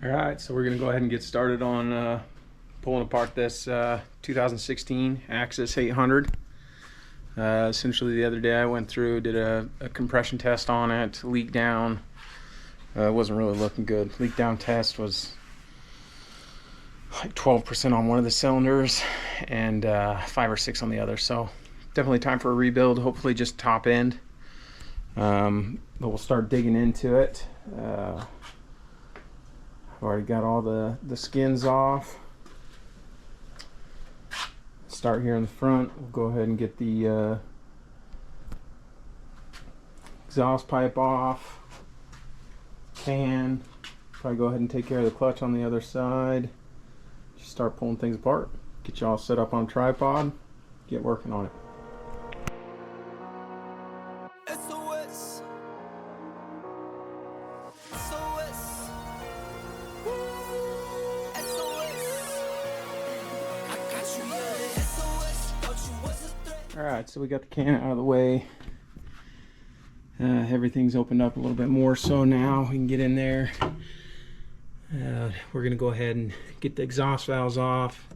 Alright, so we're going to go ahead and get started on pulling apart this 2016 Axys 800. Essentially the other day I went through, did a compression test on it, leak down. It wasn't really looking good. Leak down test was like 12% on one of the cylinders and 5 or 6 on the other. So definitely time for a rebuild, hopefully just top end. But we'll start digging into it. I've already got all the skins off. Start here in the front. We'll go ahead and get the exhaust pipe off. Can probably go ahead and take care of the clutch on the other side. Just start pulling things apart. Get you all set up on a tripod. Get working on it. Alright, so we got the can out of the way. Everything's opened up a little bit more, so now we can get in there. We're going to go ahead and get the exhaust valves off,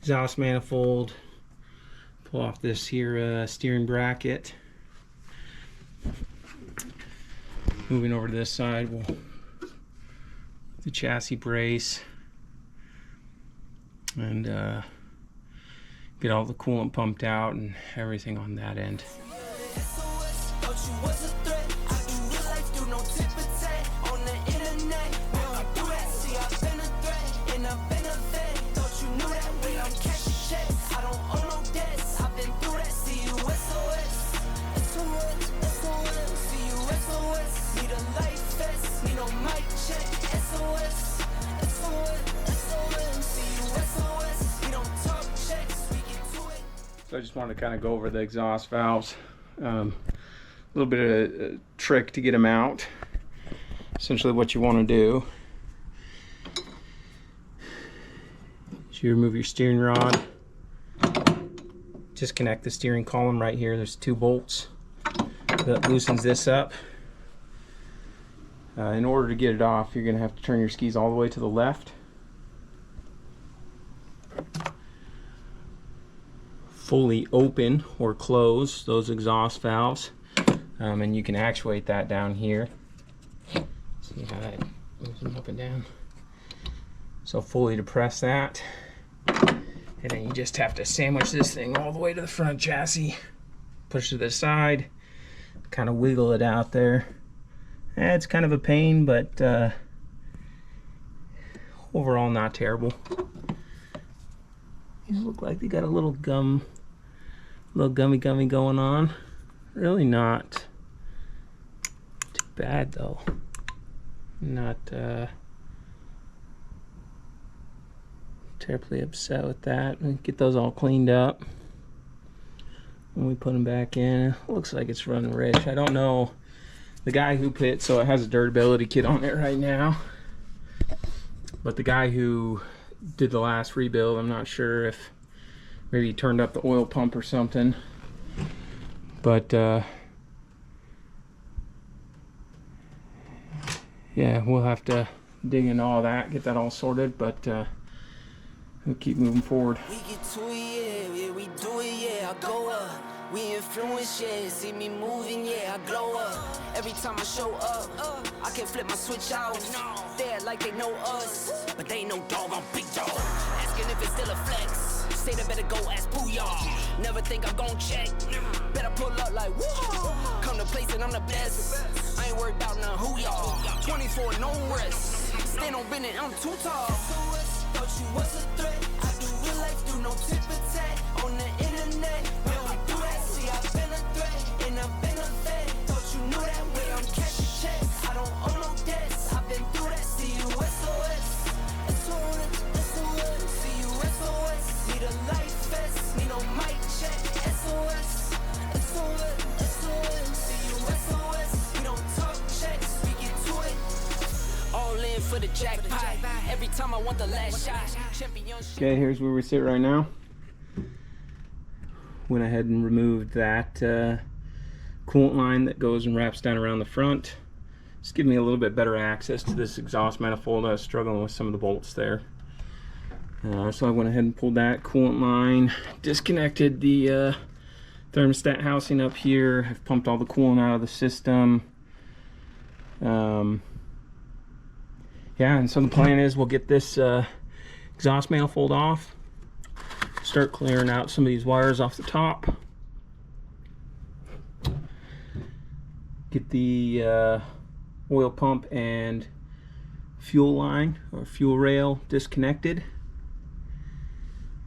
exhaust manifold, pull off this here steering bracket. Moving over to this side, we'll the chassis brace and get all the coolant pumped out and everything on that end. So I just wanted to kind of go over the exhaust valves. A little bit of a trick to get them out. Essentially what you want to do is you remove your steering rod, disconnect the steering column right here. There's 2 bolts that loosens this up. In order to get it off, you're going to have to turn your skis all the way to the left. Fully open or close those exhaust valves, and you can actuate that down here. See how that moves them up and down. So fully depress that, and then you just have to sandwich this thing all the way to the front chassis, push to the side, kind of wiggle it out there. It's kind of a pain, but overall not terrible. These look like they got a little gummy going on. Really not too bad though. Not terribly upset with that. And get those all cleaned up. When we put them back in, it looks like it's running rich. I don't know the guy who put, so it has a durability kit on it right now. But the guy who did the last rebuild, I'm not sure if maybe he turned up the oil pump or something, but yeah, we'll have to dig into all that, get that all sorted, but we'll keep moving forward. We get to it, yeah, we do it, yeah, I go up. We influence, yeah, see me moving, yeah, I glow up. Every time I show up, I can flip my switch out. They act like they know us, but they ain't no dog on big dog. Asking if it's still a flex. Say they better go ask Booyah. Never think I'm gon' check. Better pull up like whoa. Come to place and I'm the best. I ain't worried about none who y'all. 24, no rest. Stand on business, I'm too tall. Thought you was a threat. I do real life, do no tip for tat. On the internet, we don't do that. See, I've been a threat and I've been a vet. Thought you knew that way, I'm cashing checks. I don't owe no debts. I've been through that. See you SOS. SOS, SOS. See you SOS. Need a life vest. Need no mic check. SOS. SOS, SOS. See you SOS. We don't talk checks. We get to it. All in for the jackpot. Every time I want the last shot. Okay, here's where we sit right now. Went ahead and removed that coolant line that goes and wraps down around the front. Just give me a little bit better access to this exhaust manifold. I was struggling with some of the bolts there. So I went ahead and pulled that coolant line, disconnected the thermostat housing up here. I've pumped all the coolant out of the system. Yeah, and so the plan is we'll get this exhaust manifold off, start clearing out some of these wires off the top, get the oil pump and fuel line or fuel rail disconnected,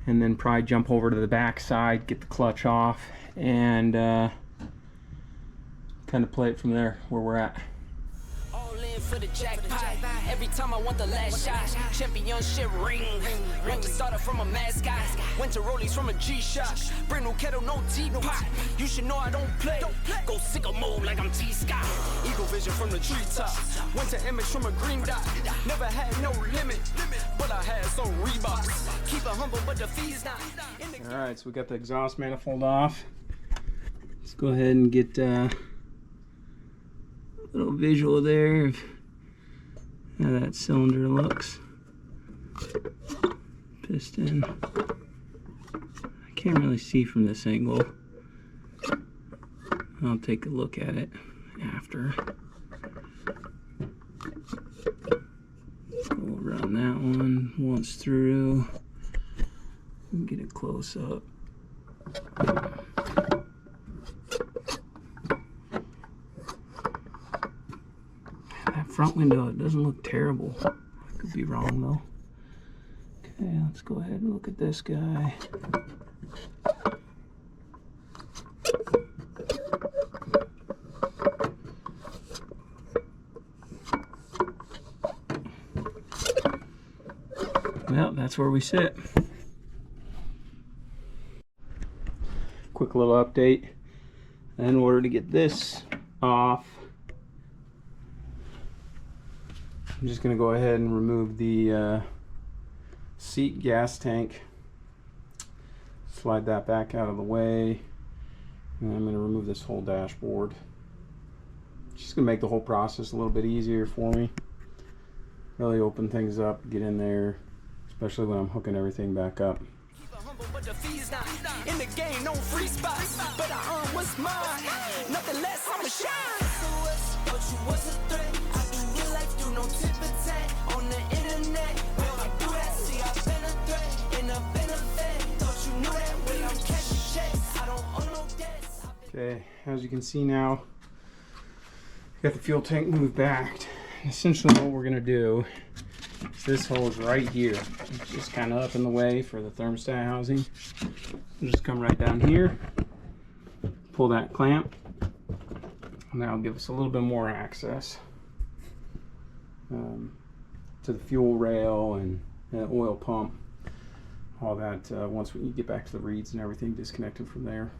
and then probably jump over to the back side, get the clutch off, and kind of play it from there where we're at. All in for the jackpot. Every time I want the last shot. Championship ring. Ring started from a mascot. Went to Rollies from a G-Shock. Brand new kettle, no teapot. You should know I don't play. Go sicko mode like I'm T-Scott. Eagle vision from the treetops. Went to image from a green dot. Never had no limit, but I had some Reeboks. Keep it humble, but the fees not. All right, so we got the exhaust manifold off. Let's go ahead and get a little visual there of how that cylinder looks. Piston. I can't really see from this angle. I'll take a look at it after. Go around that one once through. Get it close up. That front window, it doesn't look terrible. I could be wrong though. Okay, let's go ahead and look at this guy. Well, that's where we sit. Quick little update. In order to get this off, I'm just going to go ahead and remove the seat gas tank. Slide that back out of the way. And I'm going to remove this whole dashboard. Just going to make the whole process a little bit easier for me. Really open things up, get in there, especially when I'm hooking everything back up. But the fees not in the game, no free spots. But I earn what's mine, nothing less, I'ma shine. But you was a threat. I do real life, do no tip for tat on the internet. When I do that, see I've been a threat and I've been a vet. Thought you knew that when I'm cashing checks. I don't owe no debts. Okay, as you can see now, got the fuel tank moved back. Essentially what we're gonna do, this hole is right here. It's just kind of up in the way for the thermostat housing. We'll just come right down here, pull that clamp, and that'll give us a little bit more access to the fuel rail and the oil pump. All that once we get back to the reeds and everything disconnected from there.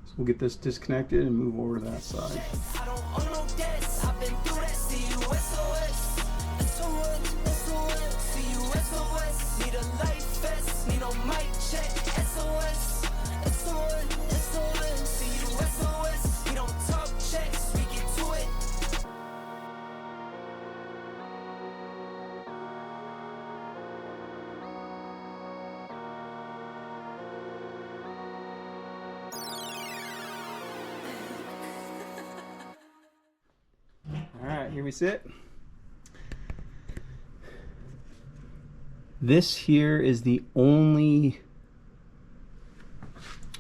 So we'll get this disconnected and move over to that side. I don't owe no debts. I've been through that. See you SOS. Need a life vest, need a mic check. SOS, SOS, see you SOS. We don't talk checks, we get to it. All right, here we sit. This here is the only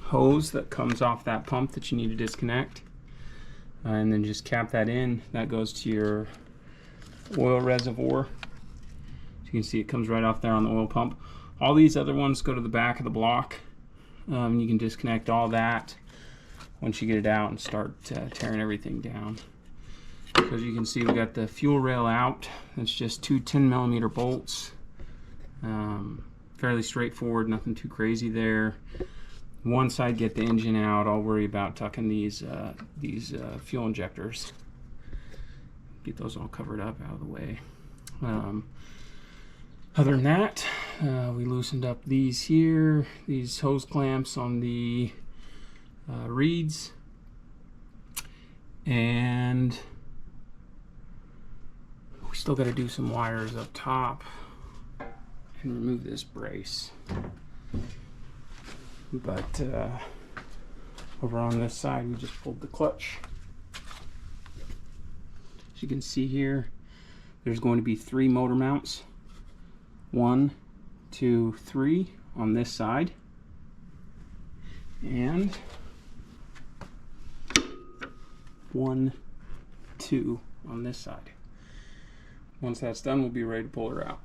hose that comes off that pump that you need to disconnect. And then just cap that in. That goes to your oil reservoir. As you can see, it comes right off there on the oil pump. All these other ones go to the back of the block. You can disconnect all that once you get it out and start tearing everything down. So as you can see, we got the fuel rail out. It's just two 10mm bolts. Fairly straightforward, nothing too crazy there. Once I get the engine out, I'll worry about tucking these fuel injectors. Get those all covered up out of the way. Other than that, we loosened up these here, these hose clamps on the reeds. And we still got to do some wires up top and remove this brace. But over on this side, we just pulled the clutch. As you can see here, there's going to be 3 motor mounts. 1, 2, 3 on this side. And 1, 2 on this side. Once that's done, we'll be ready to pull her out.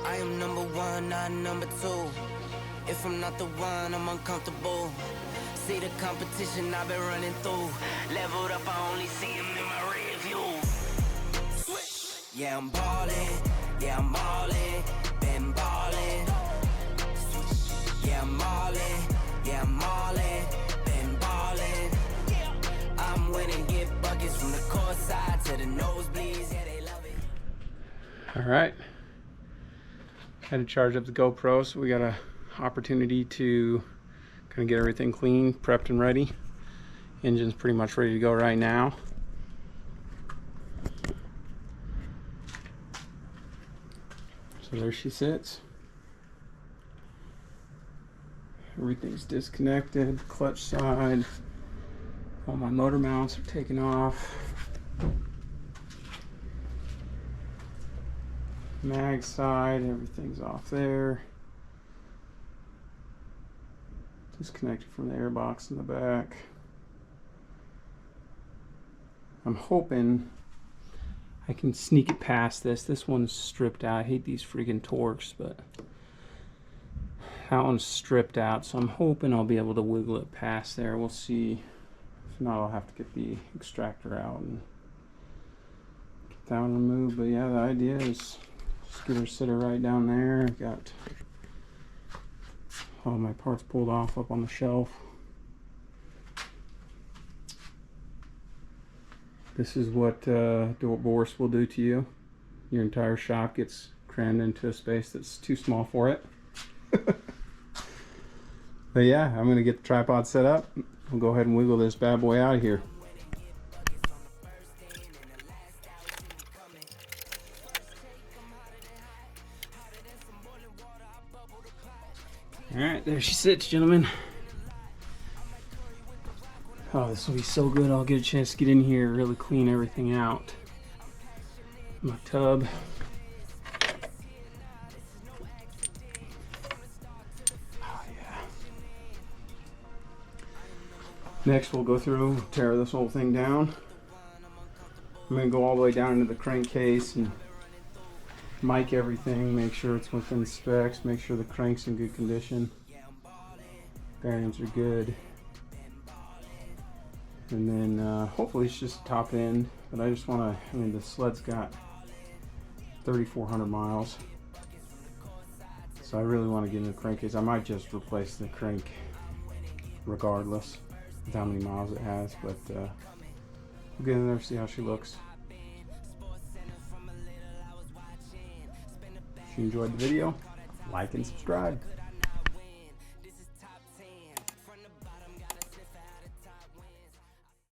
I am number one, not number two. If I'm not the one, I'm uncomfortable. See the competition I've been running through. Leveled up, I only see him in my rear view. Switch. Yeah, I'm ballin'. Yeah, I'm all in. Been ballin'. Switch. Yeah, I'm all in. Yeah, I'm all in. Been ballin'. I'm winning, get buckets from the court side to the nosebleeds. Yeah, they love it. All right. Had to charge up the GoPro, so we got an opportunity to kind of get everything clean, prepped and ready. Engine's pretty much ready to go right now. So there she sits. Everything's disconnected, clutch side. All my motor mounts are taken off. Mag side, everything's off there. Disconnected from the airbox in the back. I'm hoping I can sneak it past this. This one's stripped out. I hate these freaking Torx, but that one's stripped out, so I'm hoping I'll be able to wiggle it past there. We'll see. If not, I'll have to get the extractor out and get that one removed. But yeah, the idea is just get her sit her right down there. Got all my parts pulled off up on the shelf. This is what divorce will do to you. Your entire shop gets crammed into a space that's too small for it. But yeah, I'm gonna get the tripod set up. We'll go ahead and wiggle this bad boy out of here. Alright, there she sits, gentlemen. Oh, this will be so good. I'll get a chance to get in here, really clean everything out. My tub. Oh, yeah. Next, we'll go through, tear this whole thing down. I'm going to go all the way down into the crankcase and mic everything, make sure it's within specs, make sure the crank's in good condition. Bearings are good. And then hopefully it's just top end, but I just want to, I mean, the sled's got 3,400 miles. So I really want to get in the crankcase. I might just replace the crank regardless of how many miles it has, but we'll get in there, see how she looks. If you enjoyed the video, like and subscribe.